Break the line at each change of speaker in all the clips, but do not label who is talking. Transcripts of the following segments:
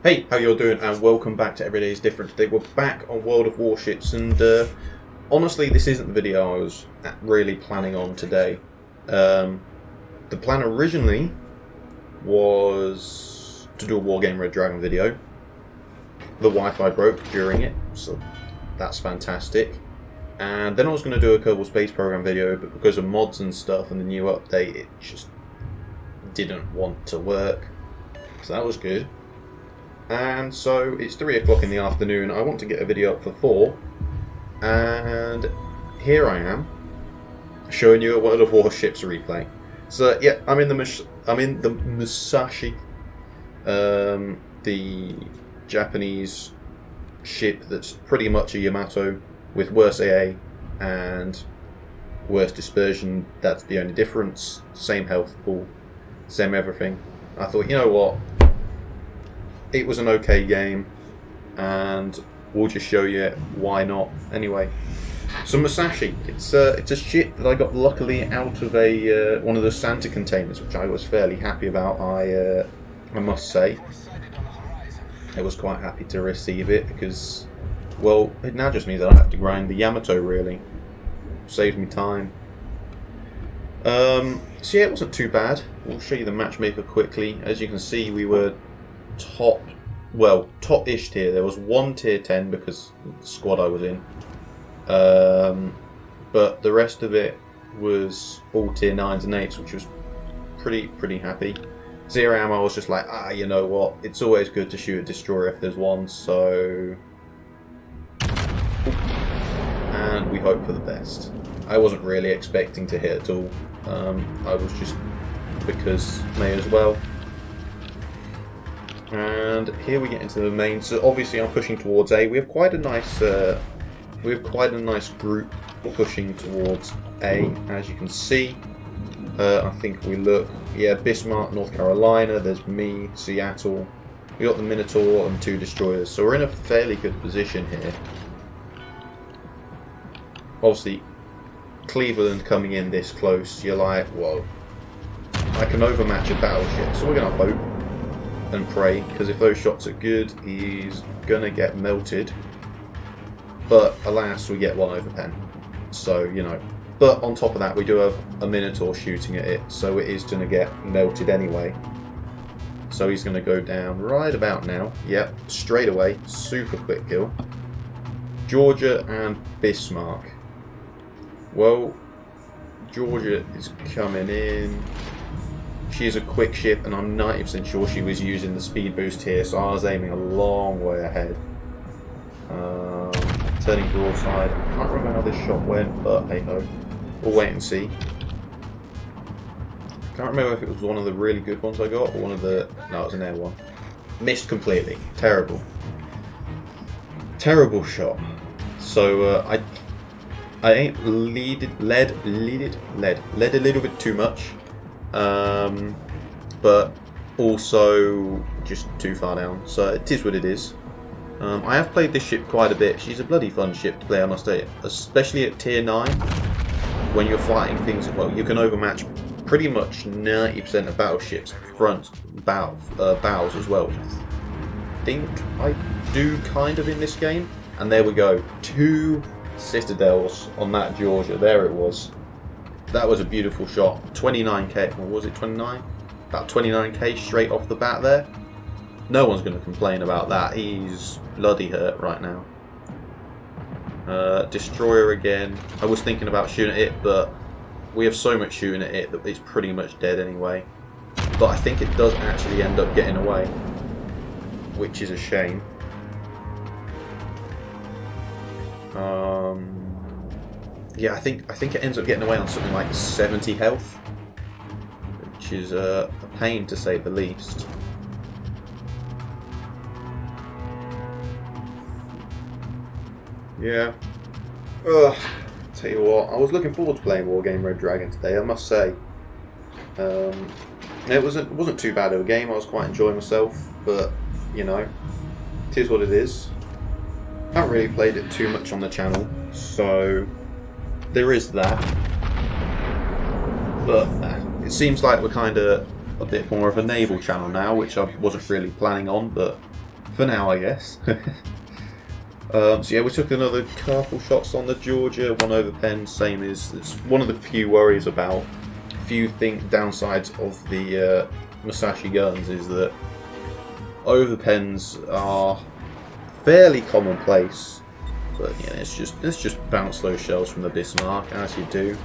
Hey, how you all doing? And welcome back to Every Day is Different. Today we're back on World of Warships, and honestly, this isn't the video I was really planning on today. The plan originally was to do a Wargame Red Dragon video. The Wi-Fi broke during it, so that's fantastic. And then I was going to do a Kerbal Space Program video, but because of mods and stuff and the new update, it just didn't want to work. So that was good. And so it's 3 o'clock in the afternoon. I want to get a video up for 4, and here I am showing you a World of Warships replay. So yeah, I'm in the Musashi, the Japanese ship that's pretty much a Yamato with worse AA and worse dispersion. That's the only difference. Same health pool, same everything. I thought, you know what? It was an okay game, and we'll just show you why not. Anyway, so Musashi, it's a ship that I got luckily out of a one of the Santa containers, which I was fairly happy about. I must say, I was quite happy to receive it because, well, it now just means I don't have to grind the Yamato. Really saves me time. So yeah, it wasn't too bad. We'll show you the matchmaker quickly. As you can see, we were top-ish tier. There was one tier 10 because the squad I was in, but the rest of it was all tier 9s and 8s, which was pretty happy. Zero ammo, I was just like, you know what, it's always good to shoot a destroyer if there's one, so, and we hope for the best. I wasn't really expecting to hit at all. I was just, because may as well. And here we get into the main. So obviously I'm pushing towards A. We have quite a nice group pushing towards A, as you can see. I think we look, yeah, Bismarck, North Carolina. There's me, Seattle. We got the Minotaur and 2 destroyers, so we're in a fairly good position here. Obviously, Cleveland coming in this close, you're like, whoa, I can overmatch a battleship. So we're gonna hope and pray, because if those shots are good, he's gonna get melted. But alas, we get 1/10. So, you know. But on top of that, we do have a Minotaur shooting at it, so it is gonna get melted anyway. So he's gonna go down right about now. Yep, straight away. Super quick kill. Georgia and Bismarck. Well, Georgia is coming in. She is a quick ship, and I'm 90% sure she was using the speed boost here, so I was aiming a long way ahead. Turning broadside. I can't remember how this shot went, but hey ho. We'll wait and see. Can't remember if it was one of the really good ones I got, or one of the... No, it was an air one. Missed completely. Terrible. Terrible shot. So, I ain't led a little bit too much. But also just too far down, so it is what it is. I have played this ship quite a bit. She's a bloody fun ship to play, I must say, especially at tier 9 when you're fighting things. Well, you can overmatch pretty much 90% of battleships front bows as well. I think I do kind of in this game. And there we go, 2 citadels on that Georgia. There it was. That was a beautiful shot. 29k, or was it 29? About 29k straight off the bat there. No one's going to complain about that. He's bloody hurt right now. Destroyer again. I was thinking about shooting at it, but we have so much shooting at it that it's pretty much dead anyway. But I think it does actually end up getting away, which is a shame. Yeah, I think it ends up getting away on something like 70 health, which is a pain to say the least. Yeah. Tell you what, I was looking forward to playing Wargame Red Dragon today, I must say. It wasn't too bad of a game. I was quite enjoying myself, but you know, it is what it is. I haven't really played it too much on the channel, so there is that. But it seems like we're kind of a bit more of a naval channel now, which I wasn't really planning on, but For now, I guess. So yeah, we took another couple shots on the Georgia, one over pen, same as it's one of the few worries about, few downsides of the Musashi guns is that over pens are fairly commonplace, but yeah, let's just bounce those shells from the Bismarck as you do.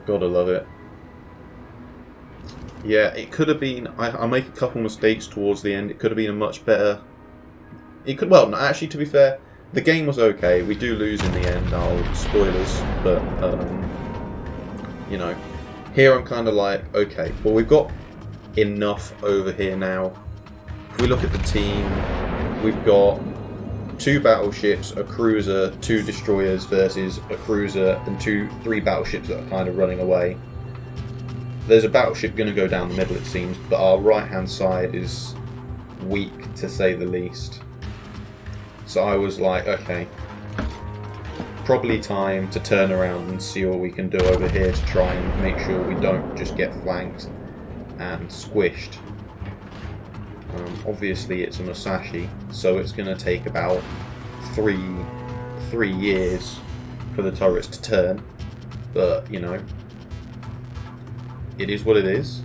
Gotta love it. Yeah, it could have been. I make a couple mistakes towards the end. It could have been a much better. It could. Well, actually, to be fair, the game was okay. We do lose in the end. Spoilers, but you know, here I'm kind of like, okay, well, we've got enough over here now. If we look at the team, we've got 2 battleships, a cruiser, 2 destroyers versus a cruiser and 3 battleships that are kind of running away. There's a battleship going to go down the middle, it seems, but our right-hand side is weak, to say the least. So I was like, okay, probably time to turn around and see what we can do over here to try and make sure we don't just get flanked and squished. Obviously, it's a Musashi, so it's going to take about 3 years for the turrets to turn, but, you know, it is what it is.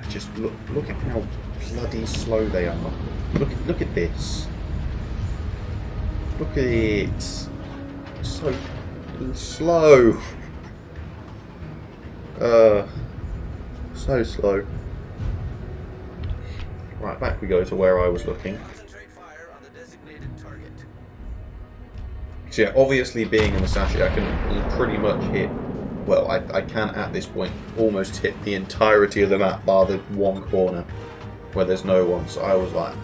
Just look at how bloody slow they are. Look at this. Look at it. So slow. So slow. Right, back we go to where I was looking. So yeah, obviously being a Musashi, I can pretty much hit. Well, I can at this point almost hit the entirety of the map bar the one corner where there's no one. So I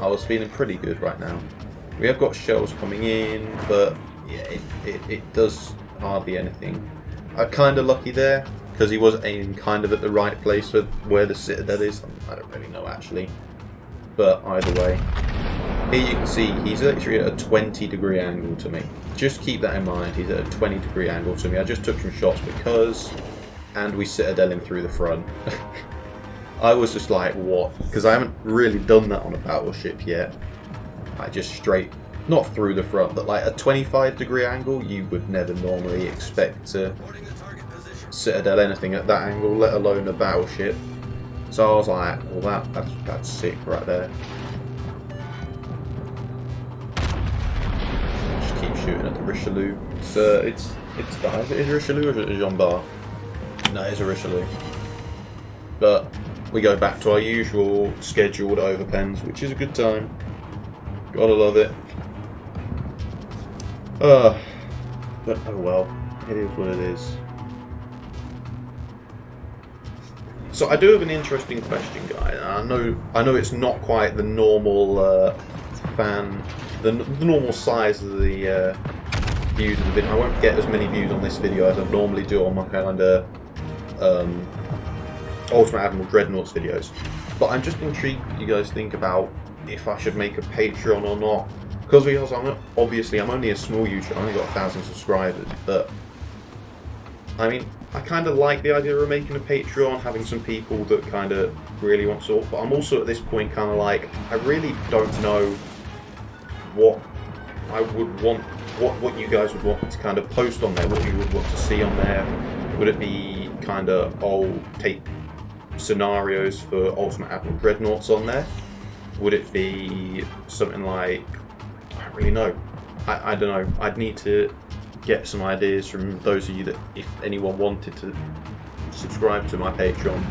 was feeling pretty good right now. We have got shells coming in, but yeah, it does hardly anything. I'm kind of lucky there because he was aiming kind of at the right place for where the citadel is. I don't really know actually, but either way, here you can see he's actually at a 20-degree angle to me. Just keep that in mind, he's at a 20-degree angle to me. I just took some shots because, and we citadel him through the front. I was just like, what? Because I haven't really done that on a battleship yet. I just straight, not through the front, but like a 25-degree angle, you would never normally expect to citadel anything at that angle, let alone a battleship. So I was like, well, that's sick right there. Shooting at the Richelieu. It's dive. Is it Richelieu or is it Jean Bar? No, it's a Richelieu. But we go back to our usual scheduled overpens, which is a good time. Gotta love it. But oh well, it is what it is. So I do have an interesting question, guys. I know it's not quite the normal fan. The normal size of the views of the video. I won't get as many views on this video as I normally do on my kind of Ultimate Admiral Dreadnoughts videos. But I'm just intrigued what you guys think about if I should make a Patreon or not. Because obviously I'm only a small YouTuber, I've only got 1,000 subscribers, but I mean, I kind of like the idea of making a Patreon, having some people that kind of really want to, but I'm also at this point kind of like, I really don't know what I would want, what you guys would want to kind of post on there, what you would want to see on there. Would it be kind of, take scenarios for Ultimate Admiral Dreadnoughts on there? Would it be something like, I don't really know. I don't know. I'd need to get some ideas from those of you that, if anyone wanted to subscribe to my Patreon.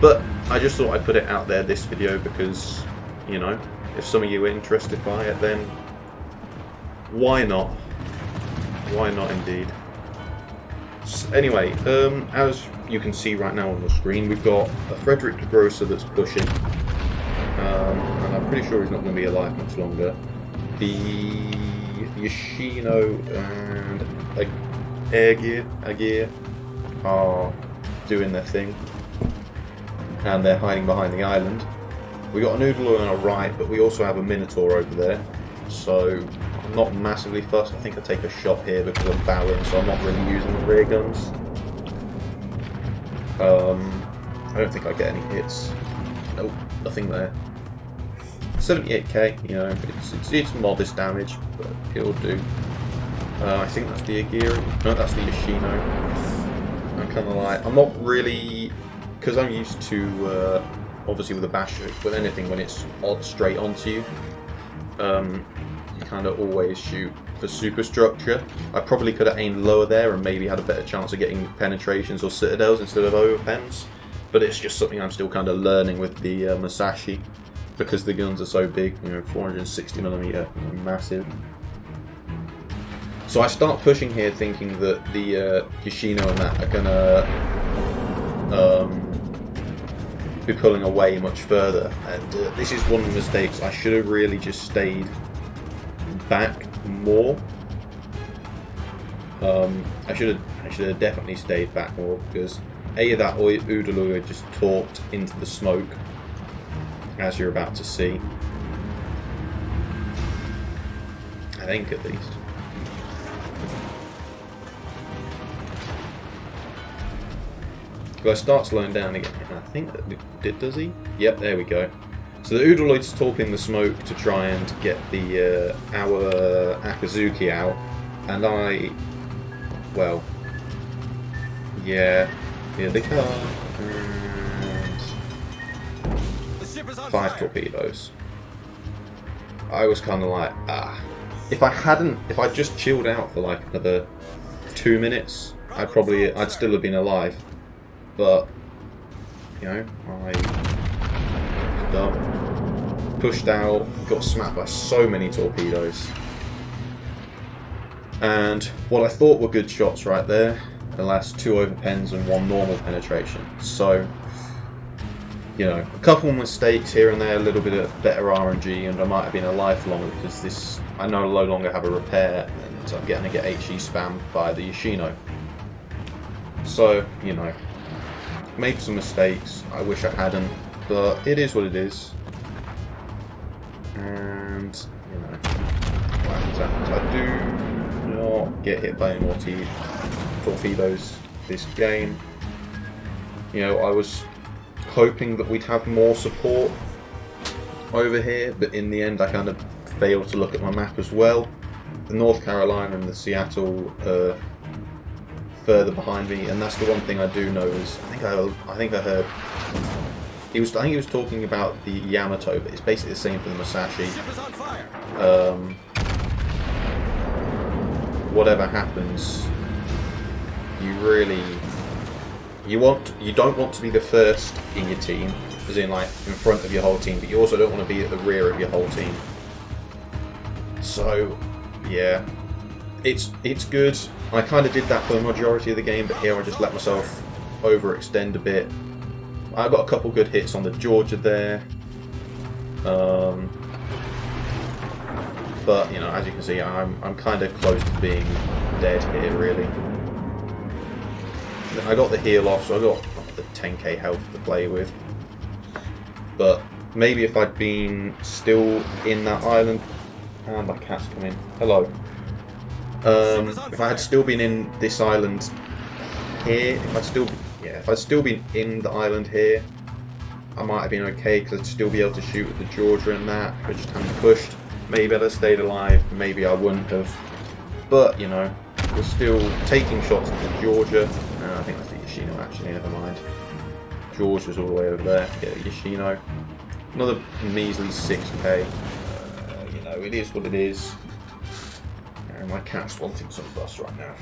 But I just thought I'd put it out there this video because, you know, if some of you are interested by it, then why not? Why not indeed? So anyway, as you can see right now on the screen, we've got a Frederick de Grosser that's pushing. And I'm pretty sure he's not going to be alive much longer. The Yoshino and Agir are doing their thing. And they're hiding behind the island. We got a Noodle on our right, but we also have a Minotaur over there, so I'm not massively fussed. I think I take a shot here because I'm bowing, so I'm not really using the rear guns. I don't think I get any hits. Nope, nothing there. 78k, you know, it's modest damage, but it'll do. I think that's the Agiri. No, that's the Yoshino. I'm kind of like, I'm not really, because I'm used to, obviously with a Basho, with anything when it's odd straight onto you, you kind of always shoot for superstructure. I probably could have aimed lower there and maybe had a better chance of getting penetrations or citadels instead of overpens, but it's just something I'm still kind of learning with the Musashi, because the guns are so big, you know, 460mm, you know, massive. So I start pushing here thinking that the Yoshino and that are gonna be pulling away much further, and this is one of the mistakes. I should have really just stayed back more. I should have definitely stayed back more, because A, that Udalua just talked into the smoke, as you're about to see. I think, at least. But I start slowing down again. I think that does he? Yep, there we go. So the Udaloid's talking the smoke to try and get the our Akazuki out, and well, yeah, here they come, and 5 torpedoes. I was kind of like, if I just chilled out for like another 2 minutes, I'd still have been alive. But, you know, I pushed out, got smacked by so many torpedoes. And what I thought were good shots right there, the last 2 overpens and 1 normal penetration. So, you know, a couple mistakes here and there, a little bit of better RNG, and I might have been alive longer, because I no longer have a repair, and I'm getting to get HE spammed by the Yoshino. So, you know, made some mistakes. I wish I hadn't, but it is what it is. And, you know, what happens. I do not get hit by any more torpedoes this game. You know, I was hoping that we'd have more support over here, but in the end I kind of failed to look at my map as well. The North Carolina and the Seattle further behind me, and that's the one thing I do know is I think I heard I think he was talking about the Yamato, but it's basically the same for the Musashi. Whatever happens, you don't want to be the first in your team, as in like in front of your whole team, but you also don't want to be at the rear of your whole team. So yeah, it's good. I kind of did that for the majority of the game, but here I just let myself overextend a bit. I got a couple good hits on the Georgia there. But, you know, as you can see, I'm kind of close to being dead here, really. I got the heal off, so I got the 10k health to play with. But maybe if I'd been still in that island... And my cat's come in. Hello. If I had still been in this island here, if I'd still been in the island here, I might have been okay, because I'd still be able to shoot with the Georgia and that. I just hadn't pushed. Maybe I'd have stayed alive, maybe I wouldn't have. But, you know, we're still taking shots at the Georgia. I think that's the Yoshino, actually, never mind. Georgia's all the way over there. Get the Yoshino. Another measly 6k. You know, it is what it is. And my cat's wanting some fuss right now.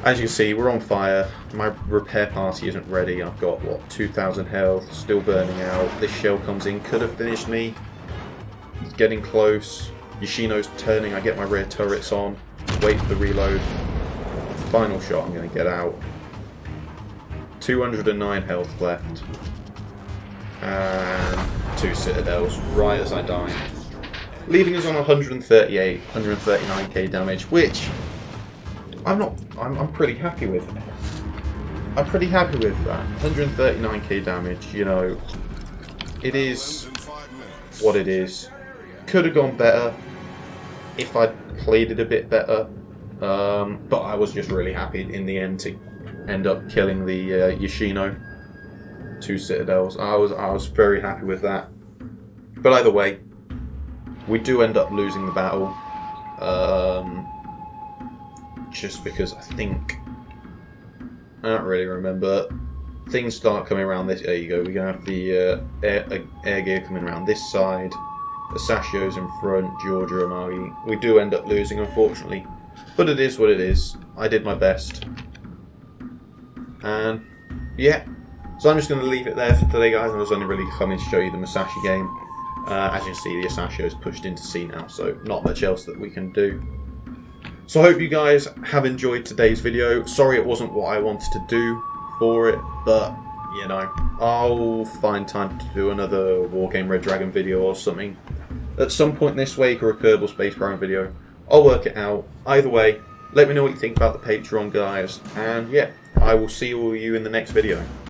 As you can see, we're on fire. My repair party isn't ready. I've got, what, 2,000 health, still burning out. This shell comes in, could have finished me. It's getting close. Yoshino's turning, I get my rear turrets on. Wait for the reload. Final shot, I'm going to get out. 209 health left. And 2 citadels, right as I die. Leaving us on 139k damage, which I'm pretty happy with. I'm pretty happy with that. 139k damage, you know, it is what it is. Could have gone better if I'd played it a bit better, but I was just really happy in the end to end up killing the Yoshino. 2 citadels. I was very happy with that. But either way, we do end up losing the battle. Just because I think, I don't really remember. Things start coming around this. There you go. We're gonna have the air gear coming around this side. The Sashio's in front. Georgia Amagi. We do end up losing, unfortunately, but it is what it is. I did my best, and yeah. So I'm just going to leave it there for today, guys. I was only really coming to show you the Musashi game. As you can see, the Sashio is pushed into C now, so not much else that we can do. So I hope you guys have enjoyed today's video. Sorry it wasn't what I wanted to do for it, but, you know, I'll find time to do another Wargame Red Dragon video or something at some point this week, or a Kerbal Space Baron video. I'll work it out. Either way, let me know what you think about the Patreon, guys. And yeah, I will see all of you in the next video.